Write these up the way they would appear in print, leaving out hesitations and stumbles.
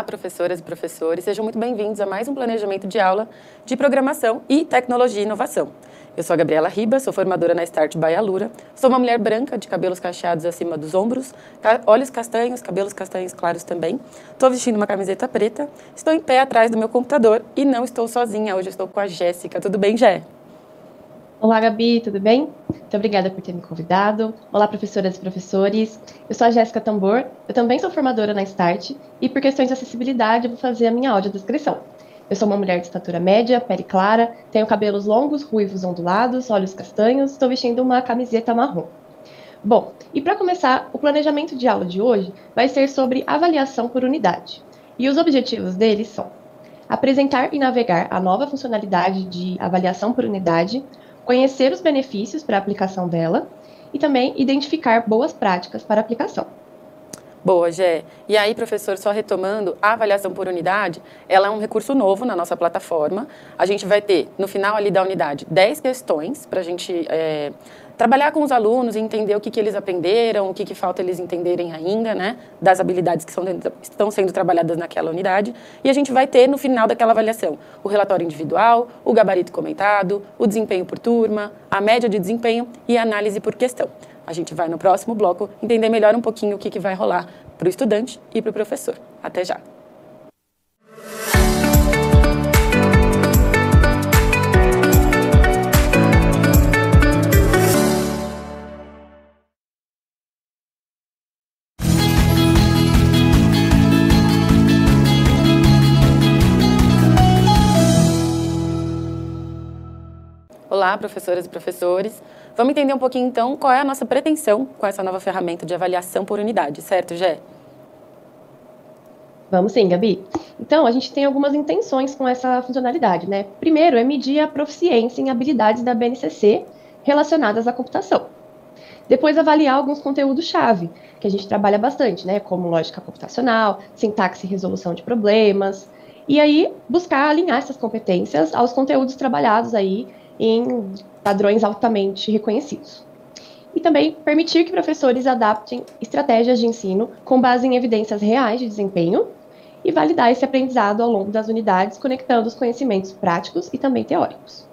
Olá, professoras e professores, sejam muito bem-vindos a mais um planejamento de aula de programação e tecnologia e inovação. Eu sou a Gabriela Ribas, sou formadora na Start by Alura, sou uma mulher branca de cabelos cacheados acima dos ombros, olhos castanhos, cabelos castanhos claros também. Estou vestindo uma camiseta preta, estou em pé atrás do meu computador e não estou sozinha, hoje estou com a Jéssica. Tudo bem, Jé? Olá, Gabi, tudo bem? Muito obrigada por ter me convidado. Olá, professoras e professores. Eu sou a Jéssica Tambor, eu também sou formadora na Start e, por questões de acessibilidade, eu vou fazer a minha audiodescrição. Eu sou uma mulher de estatura média, pele clara, tenho cabelos longos, ruivos ondulados, olhos castanhos, estou vestindo uma camiseta marrom. Bom, e para começar, o planejamento de aula de hoje vai ser sobre avaliação por unidade. E os objetivos deles são apresentar e navegar a nova funcionalidade de avaliação por unidade, conhecer os benefícios para a aplicação dela e também identificar boas práticas para a aplicação. Boa, Gé. E aí, professor, só retomando, a avaliação por unidade, ela é um recurso novo na nossa plataforma. A gente vai ter, no final ali da unidade, 10 questões para a gente trabalhar com os alunos e entender o que eles aprenderam, o que falta eles entenderem ainda, né, das habilidades que estão sendo trabalhadas naquela unidade. E a gente vai ter, no final daquela avaliação, o relatório individual, o gabarito comentado, o desempenho por turma, a média de desempenho e a análise por questão. A gente vai, no próximo bloco, entender melhor um pouquinho o que vai rolar para o estudante e para o professor. Até já! Olá, professoras e professores. Vamos entender um pouquinho, então, qual é a nossa pretensão com essa nova ferramenta de avaliação por unidade, certo, Gé? Vamos sim, Gabi. Então, a gente tem algumas intenções com essa funcionalidade, né? Primeiro é medir a proficiência em habilidades da BNCC relacionadas à computação. Depois, avaliar alguns conteúdos-chave, que a gente trabalha bastante, né? Como lógica computacional, sintaxe e resolução de problemas. E aí, buscar alinhar essas competências aos conteúdos trabalhados aí em padrões altamente reconhecidos. E também permitir que professores adaptem estratégias de ensino com base em evidências reais de desempenho e validar esse aprendizado ao longo das unidades, conectando os conhecimentos práticos e também teóricos.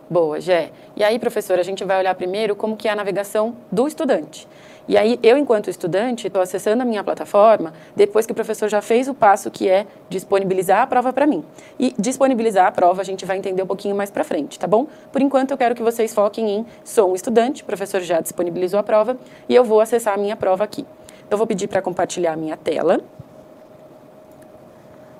Boa, Gé. E aí, professora, a gente vai olhar primeiro como que é a navegação do estudante. E aí, eu, enquanto estudante, estou acessando a minha plataforma depois que o professor já fez o passo que é disponibilizar a prova para mim. E disponibilizar a prova a gente vai entender um pouquinho mais para frente, tá bom? Por enquanto, eu quero que vocês foquem em sou um estudante, o professor já disponibilizou a prova e eu vou acessar a minha prova aqui. Então, eu vou pedir para compartilhar a minha tela.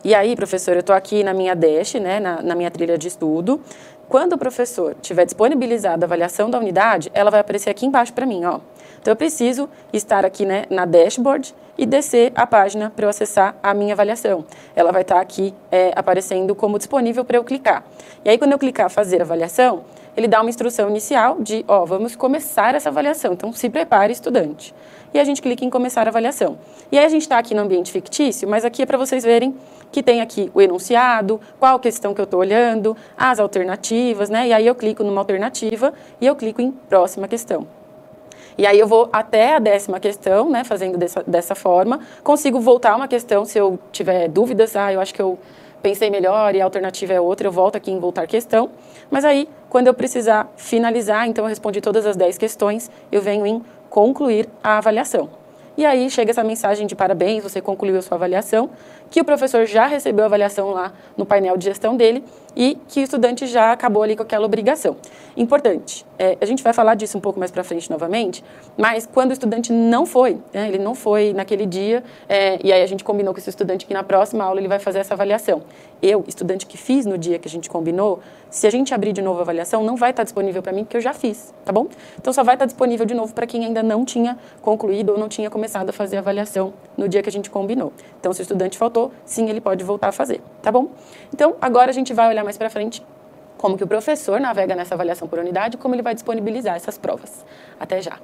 E aí, professor, eu estou aqui na minha dash, né, na minha trilha de estudo. Quando o professor tiver disponibilizado a avaliação da unidade, ela vai aparecer aqui embaixo para mim, ó. Então, eu preciso estar aqui, né, na dashboard e descer a página para eu acessar a minha avaliação. Ela vai estar aqui aparecendo como disponível para eu clicar. E aí, quando eu clicar fazer avaliação, ele dá uma instrução inicial de, ó, vamos começar essa avaliação. Então, se prepare, estudante. E a gente clica em começar a avaliação. E aí, a gente está aqui no ambiente fictício, mas aqui é para vocês verem que tem aqui o enunciado, qual questão que eu estou olhando, as alternativas, né? E aí eu clico numa alternativa e eu clico em próxima questão. E aí eu vou até a 10ª questão, né? Fazendo dessa forma. Consigo voltar uma questão se eu tiver dúvidas. Ah, eu acho que eu pensei melhor e a alternativa é outra, eu volto aqui em voltar questão. Mas aí, quando eu precisar finalizar, então eu respondi todas as 10 questões, eu venho em concluir a avaliação. E aí chega essa mensagem de parabéns, você concluiu a sua avaliação, que o professor já recebeu a avaliação lá no painel de gestão dele e que o estudante já acabou ali com aquela obrigação. Importante, a gente vai falar disso um pouco mais para frente novamente, mas quando o estudante não foi, né, ele não foi naquele dia, e aí a gente combinou com esse estudante que na próxima aula ele vai fazer essa avaliação. Eu, estudante que fiz no dia que a gente combinou, se a gente abrir de novo a avaliação, não vai estar disponível para mim, porque eu já fiz, tá bom? Então, só vai estar disponível de novo para quem ainda não tinha concluído ou não tinha começado a fazer a avaliação no dia que a gente combinou. Então, se o estudante faltou, sim, ele pode voltar a fazer, tá bom? Então, agora a gente vai olhar mais para frente como que o professor navega nessa avaliação por unidade, como ele vai disponibilizar essas provas. Até já!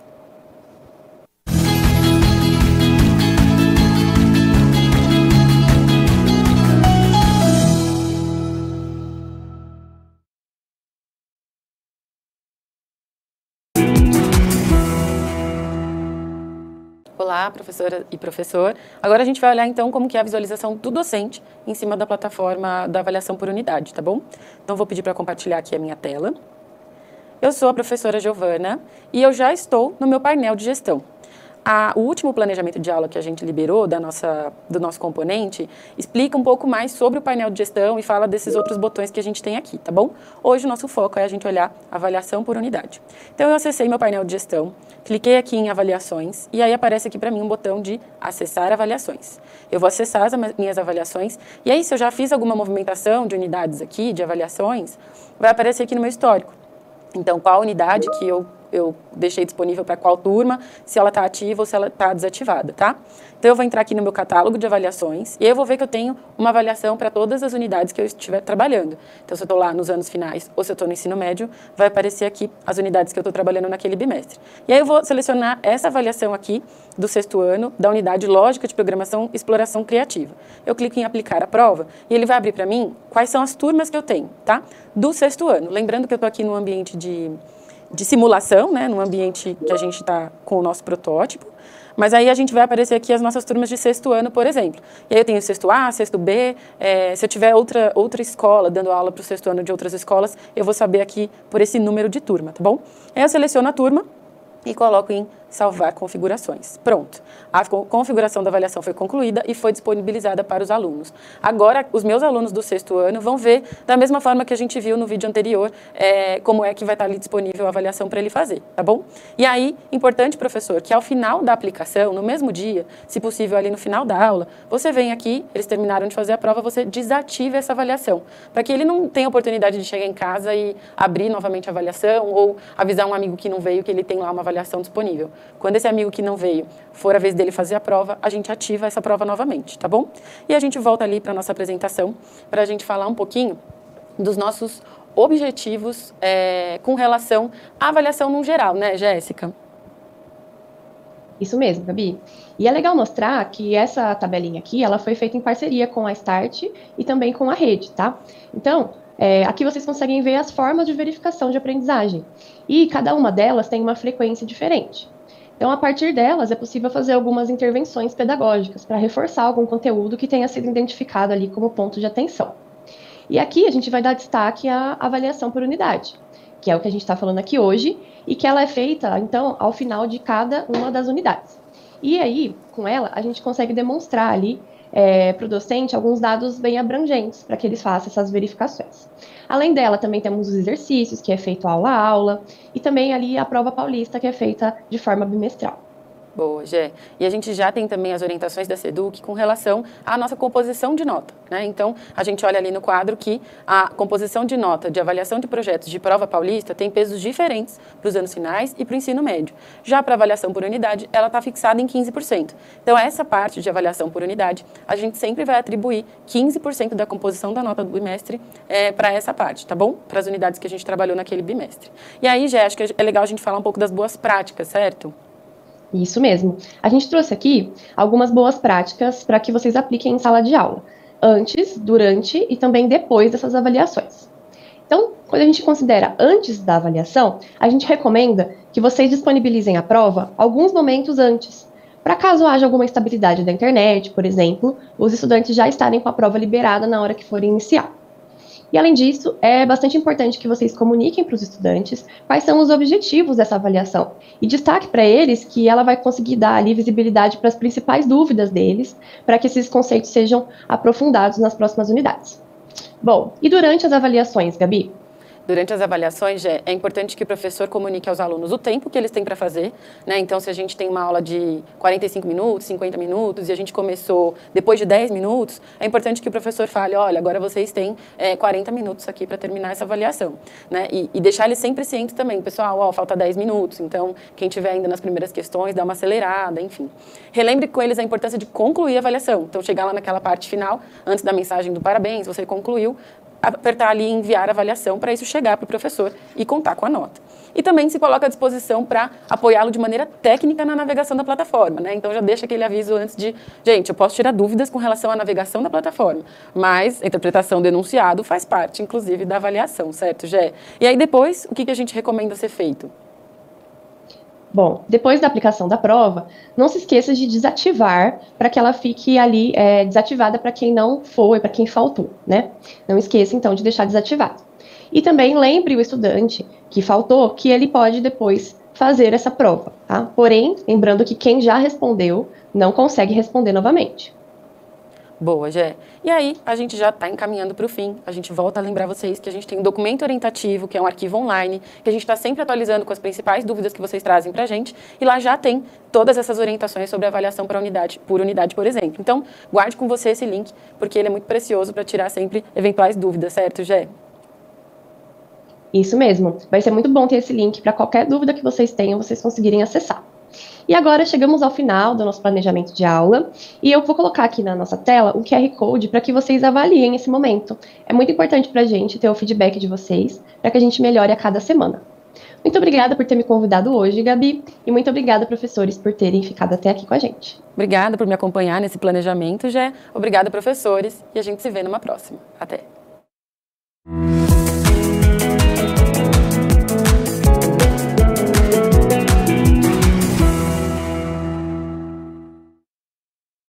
Olá, professora e professor. Agora a gente vai olhar então como que é a visualização do docente em cima da plataforma da avaliação por unidade, tá bom? Então vou pedir para compartilhar aqui a minha tela. Eu sou a professora Giovana e eu já estou no meu painel de gestão. O último planejamento de aula que a gente liberou do nosso componente explica um pouco mais sobre o painel de gestão e fala desses outros botões que a gente tem aqui, tá bom? Hoje o nosso foco é a gente olhar avaliação por unidade. Então eu acessei meu painel de gestão, cliquei aqui em avaliações e aí aparece aqui para mim um botão de acessar avaliações. Eu vou acessar as minhas avaliações e aí se eu já fiz alguma movimentação de unidades aqui, de avaliações, vai aparecer aqui no meu histórico. Então, qual unidade que eu deixei disponível para qual turma, se ela está ativa ou se ela está desativada, tá? Então, eu vou entrar aqui no meu catálogo de avaliações e aí eu vou ver que eu tenho uma avaliação para todas as unidades que eu estiver trabalhando. Então, se eu estou lá nos anos finais ou se eu estou no ensino médio, vai aparecer aqui as unidades que eu estou trabalhando naquele bimestre. E aí eu vou selecionar essa avaliação aqui do 6º ano da unidade Lógica de Programação e Exploração Criativa. Eu clico em aplicar a prova e ele vai abrir para mim quais são as turmas que eu tenho, tá? Do 6º ano. Lembrando que eu estou aqui num ambiente de simulação, né, num ambiente que a gente está com o nosso protótipo, mas aí a gente vai aparecer aqui as nossas turmas de 6º ano, por exemplo. E aí eu tenho 6º A, 6º B, se eu tiver outra escola dando aula para o 6º ano de outras escolas, eu vou saber aqui por esse número de turma, tá bom? Aí eu seleciono a turma e coloco em salvar configurações. Pronto. A configuração da avaliação foi concluída e foi disponibilizada para os alunos. Agora, os meus alunos do 6º ano vão ver, da mesma forma que a gente viu no vídeo anterior, como é que vai estar ali disponível a avaliação para ele fazer, tá bom? E aí, importante, professor, que ao final da aplicação, no mesmo dia, se possível ali no final da aula, você vem aqui, eles terminaram de fazer a prova, você desativa essa avaliação, para que ele não tenha oportunidade de chegar em casa e abrir novamente a avaliação ou avisar um amigo que não veio que ele tem lá uma avaliação disponível. Quando esse amigo que não veio for a vez dele fazer a prova, a gente ativa essa prova novamente, tá bom? E a gente volta ali para a nossa apresentação, para a gente falar um pouquinho dos nossos objetivos com relação à avaliação no geral, né, Jéssica? Isso mesmo, Gabi. E é legal mostrar que essa tabelinha aqui, ela foi feita em parceria com a Start e também com a rede, tá? Então, aqui vocês conseguem ver as formas de verificação de aprendizagem. E cada uma delas tem uma frequência diferente. Então, a partir delas, é possível fazer algumas intervenções pedagógicas para reforçar algum conteúdo que tenha sido identificado ali como ponto de atenção. E aqui a gente vai dar destaque à avaliação por unidade, que é o que a gente está falando aqui hoje, e que ela é feita, então, ao final de cada uma das unidades. E aí, com ela, a gente consegue demonstrar ali para o docente alguns dados bem abrangentes para que eles façam essas verificações. Além dela, também temos os exercícios, que é feito aula a aula, e também ali a prova paulista, que é feita de forma bimestral. Boa, Gé. E a gente já tem também as orientações da SEDUC com relação à nossa composição de nota, né? Então, a gente olha ali no quadro que a composição de nota de avaliação de projetos de prova paulista tem pesos diferentes para os anos finais e para o ensino médio. Já para avaliação por unidade, ela está fixada em 15%. Então, essa parte de avaliação por unidade, a gente sempre vai atribuir 15% da composição da nota do bimestre para essa parte, tá bom? Para as unidades que a gente trabalhou naquele bimestre. E aí, Gé, acho que é legal a gente falar um pouco das boas práticas, certo? Isso mesmo. A gente trouxe aqui algumas boas práticas para que vocês apliquem em sala de aula, antes, durante e também depois dessas avaliações. Então, quando a gente considera antes da avaliação, a gente recomenda que vocês disponibilizem a prova alguns momentos antes, para caso haja alguma instabilidade da internet, por exemplo, os estudantes já estarem com a prova liberada na hora que forem iniciar. E, além disso, é bastante importante que vocês comuniquem para os estudantes quais são os objetivos dessa avaliação e destaque para eles que ela vai conseguir dar ali visibilidade para as principais dúvidas deles, para que esses conceitos sejam aprofundados nas próximas unidades. Bom, e durante as avaliações, Gabi? Durante as avaliações, é importante que o professor comunique aos alunos o tempo que eles têm para fazer, né? Então, se a gente tem uma aula de 45 minutos, 50 minutos, e a gente começou depois de 10 minutos, é importante que o professor fale, olha, agora vocês têm 40 minutos aqui para terminar essa avaliação, né? E deixar eles sempre cientes também, pessoal, ó, falta 10 minutos, então, quem tiver ainda nas primeiras questões, dá uma acelerada, enfim. Relembre com eles a importância de concluir a avaliação. Então, chegar lá naquela parte final, antes da mensagem do parabéns, você concluiu, apertar ali e enviar a avaliação para isso chegar para o professor e contar com a nota. E também se coloca à disposição para apoiá-lo de maneira técnica na navegação da plataforma, né? Então já deixa aquele aviso antes de, gente, eu posso tirar dúvidas com relação à navegação da plataforma, mas a interpretação do enunciado faz parte, inclusive, da avaliação, certo, Gé? E aí depois, o que a gente recomenda ser feito? Bom, depois da aplicação da prova, não se esqueça de desativar para que ela fique ali desativada para quem não foi, para quem faltou, né? Não esqueça, então, de deixar desativado. E também lembre o estudante que faltou que ele pode depois fazer essa prova, tá? Porém, lembrando que quem já respondeu não consegue responder novamente. Boa, Gé. E aí, a gente já está encaminhando para o fim. A gente volta a lembrar vocês que a gente tem um documento orientativo, que é um arquivo online, que a gente está sempre atualizando com as principais dúvidas que vocês trazem para a gente. E lá já tem todas essas orientações sobre avaliação para unidade, por exemplo. Então, guarde com você esse link, porque ele é muito precioso para tirar sempre eventuais dúvidas, certo, Gé? Isso mesmo. Vai ser muito bom ter esse link para qualquer dúvida que vocês tenham, vocês conseguirem acessar. E agora chegamos ao final do nosso planejamento de aula e eu vou colocar aqui na nossa tela um QR Code para que vocês avaliem esse momento. É muito importante para a gente ter o feedback de vocês, para que a gente melhore a cada semana. Muito obrigada por ter me convidado hoje, Gabi, e muito obrigada, professores, por terem ficado até aqui com a gente. Obrigada por me acompanhar nesse planejamento, Gé. Obrigada, professores, e a gente se vê numa próxima. Até!